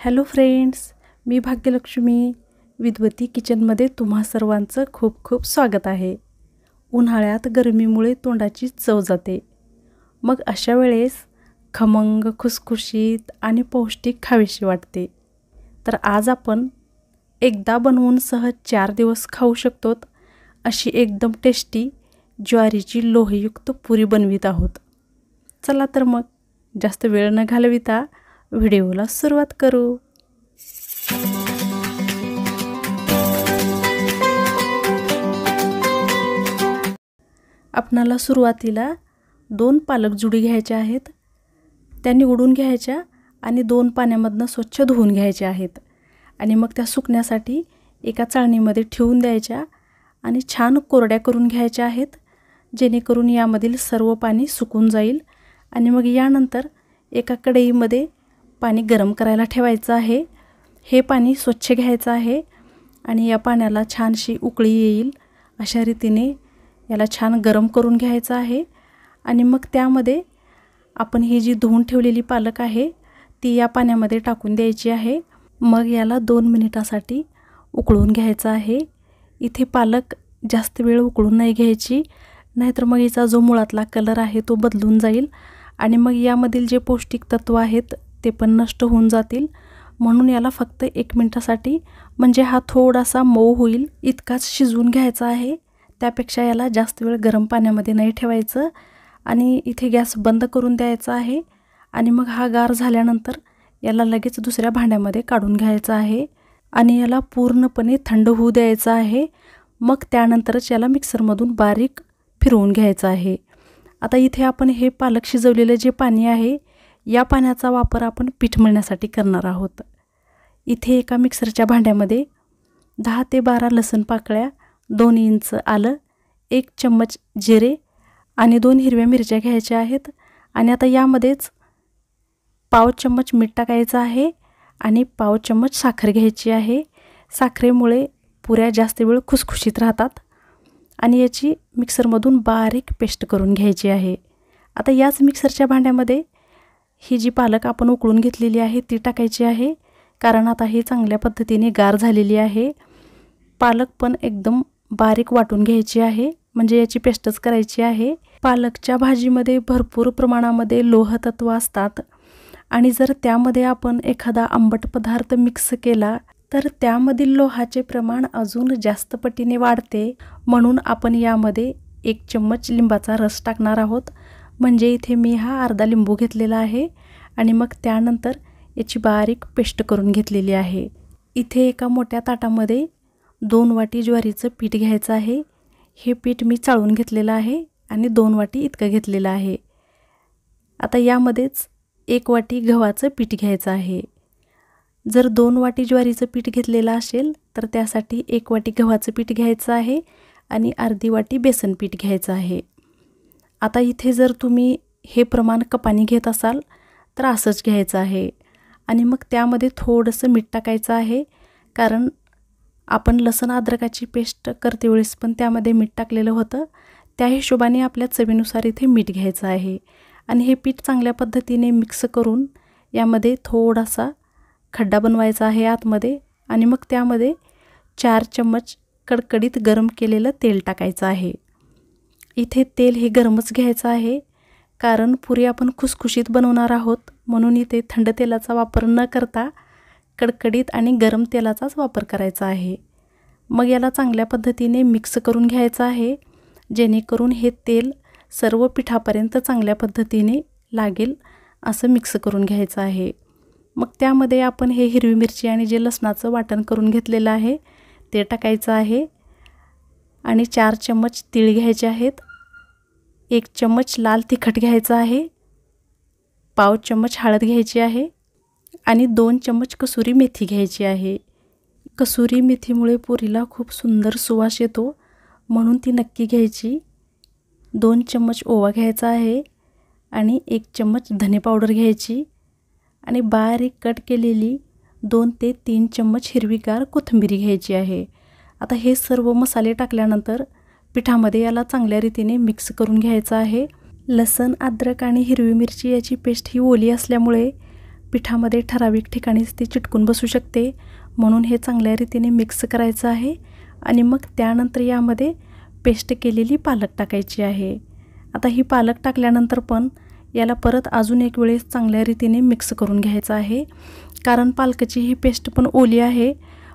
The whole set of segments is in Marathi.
हॅलो फ्रेंड्स, मी भाग्यलक्ष्मी विद्वती किचनमध्ये तुम्हा सर्वांचं खूप खूप स्वागत आहे। उन्हाळ्यात गरमीमुळे तोंडाची चव जाते, मग अशा वेळेस खमंग, खुसखुशीत आणि पौष्टिक खावीशी वाटते। तर आज आपण एकदा बनवून सहज 4 दिवस खाऊ शकतो अशी एकदम टेस्टी ज्वारीची लोहयुक्त पुरी बनवित आहोत। चला तर मग जास्त वेळ न घालविता व्हिडिओला सुरुवात करू। आपणाला सुरुवातीला 2 पालक जुडी घ्यायच्या आहेत, त्या निवडून घ्यायच्या आणि 2 पाण्यामधून स्वच्छ धुवून घ्यायच्या आहेत आणि मग त्या सुकण्यासाठी एका चाळणीमध्ये ठेवून द्यायच्या आणि छान कोरड्या करून घ्यायच्या आहेत, जेणेकरून यामधील सर्व पाणी सुकून जाईल। आणि मग यानंतर एका कढईमध्ये पाणी गरम करायला ठेवायचं आहे। हे पाणी स्वच्छ घ्यायचं आहे आणि या पाण्याला छानशी उकळी येईल अशा रीतीने याला छान गरम करून घ्यायचं आहे। आणि मग त्यामध्ये आपण ही जी धुवून ठेवलेली पालक आहे ती या पाण्यामध्ये टाकून द्यायची आहे। मग याला 2 मिनिटासाठी उकळून घ्यायचं आहे। इथे पालक जास्त वेळ उकळून नाही घ्यायची, नाहीतर मग याचा जो मुळातला कलर आहे तो बदलून जाईल आणि मग यामधील जे पौष्टिक तत्व आहेत ते पण नष्ट होऊन जातील। म्हणून याला फक्त 1 मिनिटासाठी, म्हणजे हा थोडासा मऊ होईल इतकाच शिजवून घ्यायचा आहे। त्यापेक्षा याला जास्त वेळ गरम पाण्यामध्ये नाही ठेवायचं आणि इथे गॅस बंद करून द्यायचा आहे। आणि मग हा गार झाल्यानंतर याला लगेच दुसऱ्या भांड्यामध्ये काढून घ्यायचा आहे आणि याला पूर्णपणे थंड होऊ द्यायचा आहे। मग त्यानंतरच याला मिक्सरमधून बारीक फिरवून घ्यायचं आहे। आता इथे आपण हे पालक शिजवलेले जे पाणी आहे या पाण्याचा वापर आपण पीठ मळण्यासाठी करणार आहोत। इथे एका मिक्सरच्या भांड्यामध्ये 10 ते 12 लसूण पाकळ्या, 2 इंच आलं, 1 चम्मच जिरे आणि 2 हिरव्या मिरच्या घ्यायच्या आहेत। आणि आता यामध्येच पाव चम्मच मीठ टाकायचं आहे आणि पाव चम्मच साखर घ्यायची आहे। साखरेमुळे पुऱ्या जास्त वेळ खुसखुशीत राहतात आणि याची मिक्सरमधून बारीक पेस्ट करून घ्यायची आहे। आता याच मिक्सरच्या भांड्यामध्ये ही जी पालक आपण उकळून घेतलेली आहे ती टाकायची आहे, कारण आता ही चांगल्या पद्धतीने गार झालेली आहे। पालक पण एकदम बारीक वाटून घ्यायची आहे, म्हणजे याची पेस्टच करायची आहे। पालकच्या भाजीमध्ये भरपूर प्रमाणामध्ये लोह तत्व असतात आणि जर त्यामध्ये आपण एखादा आंबट पदार्थ मिक्स केला तर त्यामधील लोहाचे प्रमाण अजून जास्त पटीने वाढते। म्हणून आपण यामध्ये 1 चम्मच लिंबाचा रस टाकणार आहोत, म्हणजे इथे मी हा अर्धा लिंबू घेतलेला आहे आणि मग त्यानंतर याची बारीक पेस्ट करून घेतलेली आहे। इथे एका मोठ्या ताटामध्ये 2 वाटी ज्वारीचं पीठ घ्यायचं आहे। हे पीठ मी चाळून घेतलेलं आहे आणि 2 वाटी इतकं घेतलेलं आहे। आता यामध्येच 1 वाटी गव्हाचं पीठ घ्यायचं आहे। जर 2 वाटी ज्वारीचं पीठ घेतलेलं असेल तर त्यासाठी 1 वाटी गव्हाचं पीठ घ्यायचं आहे आणि अर्धी वाटी बेसन पीठ घ्यायचं आहे। आता इथे जर तुम्ही हे प्रमाण कपानी घेत असाल तर असंच घ्यायचं आहे आणि मग त्यामध्ये थोडंसं मीठ टाकायचं आहे, कारण आपण लसूण अद्रकाची पेस्ट करते वेळेस पण त्यामध्ये मीठ टाकलेलं होतं। त्या हिशोबाने आपल्या चवीनुसार इथे मीठ घ्यायचं आहे आणि हे पीठ चांगल्या पद्धतीने मिक्स करून यामध्ये थोडासा खड्डा बनवायचा आहे आतमध्ये आणि मग त्यामध्ये 4 चम्मच कडकडीत गरम केलेलं तेल टाकायचं आहे। इथे तेल हे गरमच घ्यायचं आहे, कारण पुरी आपण खुसखुशीत बनवणार आहोत, म्हणून इथे थंड तेलाचा वापर न करता कडकडीत आणि गरम तेलाचाच वापर करायचा आहे। मग याला चांगल्या पद्धतीने मिक्स करून घ्यायचं आहे, जेणेकरून हे तेल सर्व पिठापर्यंत चांगल्या पद्धतीने लागेल असं मिक्स करून घ्यायचं आहे। मग त्यामध्ये आपण हे हिरवी मिरची आणि जे लसणाचं वाटण करून घेतलेलं आहे ते टाकायचं आहे आणि 4 चम्मच तीळ घ्यायचे आहेत, 1 चम्मच लाल तिखट घ्यायचं आहे, पाव चम्मच हळद घ्यायची आहे आणि 2 चम्मच कसुरी मेथी घ्यायची आहे। कसुरी मेथीमुळे पुरीला खूप सुंदर सुवास येतो, म्हणून ती नक्की घ्यायची। 2 चम्मच ओवा घ्यायचा आहे आणि 1 चम्मच धने पावडर घ्यायची आणि बारीक कट केलेली 2 ते 3 चम्मच हिरवीगार कोथिंबीर घ्यायची आहे। आता हे सर्व मसाले टाकल्यानंतर पिठामध्ये याला चांगल्या रीतीने मिक्स करून घ्यायचं आहे। लसूण, अद्रक आणि हिरवी मिरची याची पेस्ट ही ओली असल्यामुळे पिठामध्ये ठराविक ठिकाणीच ती चिटकून बसू शकते, म्हणून हे चांगल्या रीतीने मिक्स करायचं आहे आणि मग त्यानंतर यामध्ये पेस्ट केलेली पालक टाकायची आहे। आता ही पालक टाकल्यानंतर पण याला परत अजून एक वेळेस चांगल्या रीतीने मिक्स करून घ्यायचं आहे, कारण पालकाची ही पेस्ट पण ओली आहे,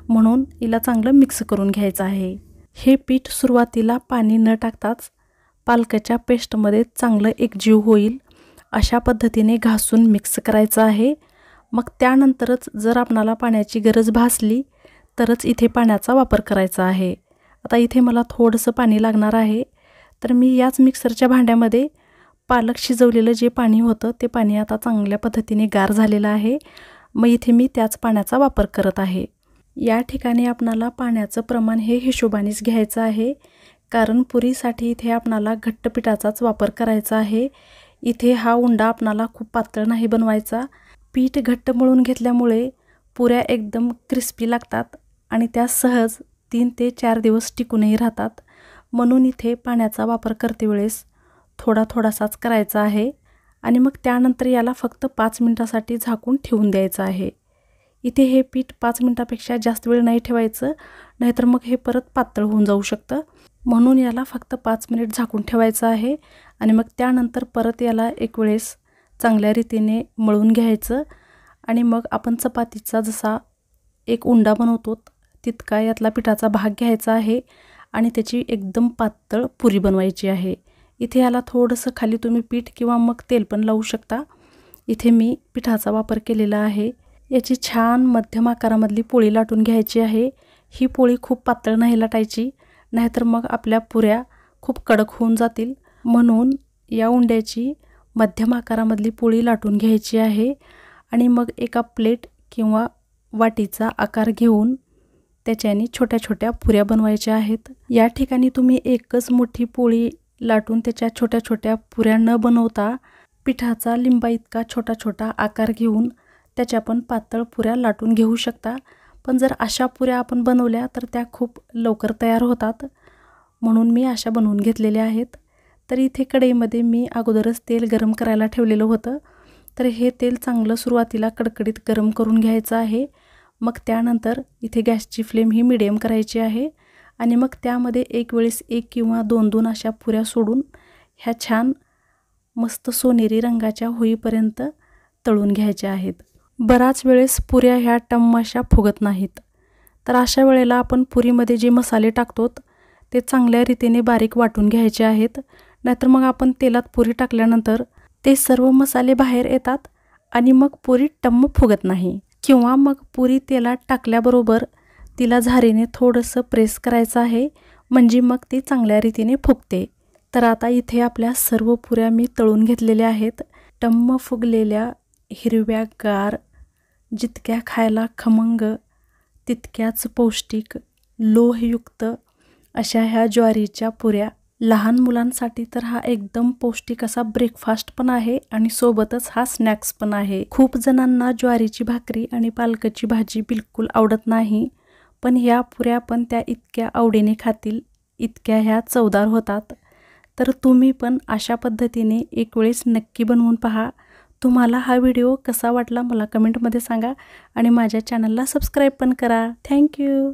म्हणून हिला चांगलं मिक्स करून घ्यायचं आहे। हे पीठ सुरुवातीला पाणी न टाकताच पालकाच्या पेस्टमध्ये चांगलं एकजीव होईल अशा पद्धतीने घासून मिक्स करायचं आहे। मग त्यानंतरच जर आपणाला पाण्याची गरज भासली तरच इथे पाण्याचा वापर करायचा आहे। आता इथे मला थोडंसं पाणी लागणार आहे, तर मी याच मिक्सरच्या भांड्यामध्ये पालक शिजवलेलं जे पाणी होतं ते पाणी आता चांगल्या पद्धतीने गार झालेलं आहे। मग इथे मी त्याच पाण्याचा वापर करत आहे। या ठिकाणी आपणाला पाण्याचं प्रमाण हे हिशोबानेच घ्यायचं आहे, कारण पुरीसाठी इथे आपणाला घट्ट पिठाचाच वापर करायचा आहे। इथे हा उंडा आपणाला खूप पातळ नाही बनवायचा। पीठ घट्ट मळून घेतल्यामुळे पुऱ्या एकदम क्रिस्पी लागतात आणि त्या सहज 3 ते 4 दिवस टिकूनही राहतात, म्हणून इथे पाण्याचा वापर करते वेळेस थोडासाच करायचा आहे आणि मग त्यानंतर याला फक्त 5 मिनिटासाठी झाकून ठेवून द्यायचं आहे। इथे हे पीठ 5 मिनिटापेक्षा जास्त वेळ नाही ठेवायचं, नाहीतर मग हे परत पातळ होऊन जाऊ शकतं, म्हणून याला फक्त 5 मिनिट झाकून ठेवायचं आहे आणि मग त्यानंतर परत याला एक वेळेस चांगल्या रीतीने मळून घ्यायचं आणि मग आपण चपातीचा जसा एक उंडा बनवतो तितका यातला पिठाचा भाग घ्यायचा आहे आणि त्याची एकदम पातळ पुरी बनवायची आहे। इथे याला थोडंसं खाली तुम्ही पीठ किंवा मग तेल पण लावू शकता। इथे मी पिठाचा वापर केलेला आहे। याची छान मध्यम आकारामधली पोळी लाटून घ्यायची आहे। ही पोळी खूप पातळ नाही लाटायची, नाहीतर मग आपल्या पुऱ्या खूप कडक होऊन जातील, म्हणून या उंड्याची मध्यम आकारामधली पोळी लाटून घ्यायची आहे आणि मग एका प्लेट किंवा वाटीचा आकार घेऊन त्याच्याने छोट्या छोट्या पुऱ्या बनवायच्या आहेत। या ठिकाणी तुम्ही एकच मोठी पोळी लाटून त्याच्या छोट्या छोट्या पुऱ्या न बनवता पिठाचा लिंबा इतका छोटा छोटा आकार घेऊन त्याच्या पण पातळ पुऱ्या लाटून घेऊ शकता। पण जर अशा पुऱ्या आपण बनवल्या तर त्या खूप लवकर तयार होतात, म्हणून मी अशा बनवून घेतलेल्या आहेत। तर इथे कढईमध्ये मी अगोदरच तेल गरम करायला ठेवलेलं होतं, तर हे तेल चांगलं सुरुवातीला कडकडीत गरम करून घ्यायचं आहे। मग त्यानंतर इथे गॅसची फ्लेम ही मीडियम करायची आहे आणि मग त्यामध्ये एक वेळेस 1 किंवा 2 अशा पुऱ्या सोडून ह्या छान मस्त सोनेरी रंगाच्या होईपर्यंत तळून घ्यायच्या आहेत। बराच वेळेस पुऱ्या ह्या टम्म अशा फुगत नाहीत, तर अशा वेळेला आपण पुरीमध्ये जे मसाले टाकतो ते चांगल्या रीतीने बारीक वाटून घ्यायचे आहेत, नाहीतर मग आपण तेलात पुरी टाकल्यानंतर ते सर्व मसाले बाहेर येतात आणि मग पुरी टम्म फुगत नाही। किंवा मग पुरी तेलात टाकल्याबरोबर तिला झारीने थोडंसं प्रेस करायचं आहे, म्हणजे मग ती चांगल्या रीतीने फुगते। तर आता इथे आपल्या सर्व पुऱ्या मी तळून घेतलेल्या आहेत। टम्म फुगलेल्या हिरव्यागार, जितक्या खायला खमंग तितक्याच पौष्टिक, लोहयुक्त अशा ह्या ज्वारीच्या पुऱ्या। लहान मुलांसाठी तर हा एकदम पौष्टिक असा ब्रेकफास्ट पण आहे आणि सोबतच हा स्नॅक्स पण आहे। खूप जणांना ज्वारीची भाकरी आणि पालकाची भाजी बिलकुल आवडत नाही, पण ह्या पुऱ्या पण त्या इतक्या आवडीने खातील, इतक्या ह्या चवदार होतात। तर तुम्ही पण अशा पद्धतीने एक वेळेस नक्की बनवून पहा। तुम्हाला हा व्हिडिओ कसा वाटला मला कमेंटमध्ये सांगा आणि माझ्या चॅनलला सबस्क्राईब पण करा। थँक्यू।